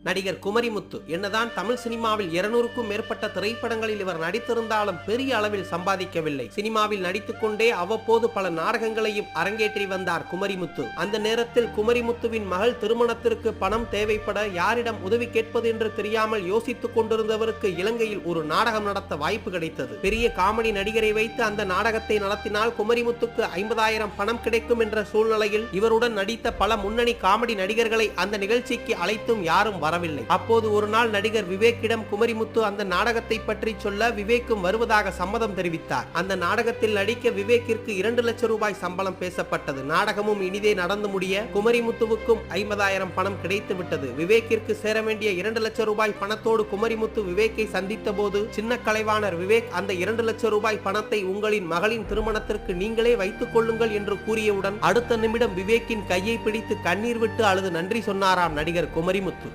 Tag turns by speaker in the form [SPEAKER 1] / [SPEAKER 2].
[SPEAKER 1] நடிகர் குமரிமுத்து என்னதான் தமிழ் சினிமாவில் 200க்கும் மேற்பட்ட திரைப்படங்களில் இவர் நடித்திருந்தாலும் பெரிய அளவில் சம்பாதிக்கவில்லை. சினிமாவில் நடித்துக் கொண்டே அவ்வப்போது பல நாடகங்களையும் அரங்கேற்றி வந்தார் குமரிமுத்து. அந்த நேரத்தில் குமரிமுத்துவின் மகள் திருமணத்திற்கு பணம் தேவைப்பட யாரிடம் உதவி கேட்பது என்று தெரியாமல் யோசித்துக் கொண்டிருந்தவருக்கு இலங்கையில் ஒரு நாடகம் நடத்த வாய்ப்பு கிடைத்தது. பெரிய காமெடி நடிகரை வைத்து அந்த நாடகத்தை நடத்தினால் குமரிமுத்துக்கு 50,000 பணம் கிடைக்கும் என்ற சூழ்நிலையில் இவருடன் நடித்த பல முன்னணி காமெடி நடிகர்களை அந்த நிகழ்ச்சிக்கு அழைத்தும் யாரும் வரவில்லை. அப்போது ஒரு நாள் நடிகர் விவேக்கிடம் குமரிமுத்து அந்த நாடகத்தை பற்றி சொல்ல விவேக்கும் வருவதாக சம்மதம் தெரிவித்தார். அந்த நாடகத்தில் நடிக்க விவேக்கிற்கு 2 லட்சம் ரூபாய் சம்பளம் பேசப்பட்டது. நாடகமும் இனிதே நடந்து முடிய குமரிமுத்துவுக்கும் 50,000 பணம் கிடைத்து விட்டது. விவேக்கிற்கு சேர வேண்டிய 2 லட்சம் ரூபாய் பணத்தோடு குமரிமுத்து விவேக்கை சந்தித்த போது சின்ன கலைவாணர் விவேக் அந்த 2 லட்சம் ரூபாய் பணத்தை உங்களின் மகளின் திருமணத்திற்கு நீங்களே வைத்துக் கொள்ளுங்கள் என்று கூறியவுடன் அடுத்த நிமிடம் விவேக்கின் கையை பிடித்து கண்ணீர் விட்டு அழுது நன்றி சொன்னாராம் நடிகர் குமரிமுத்து.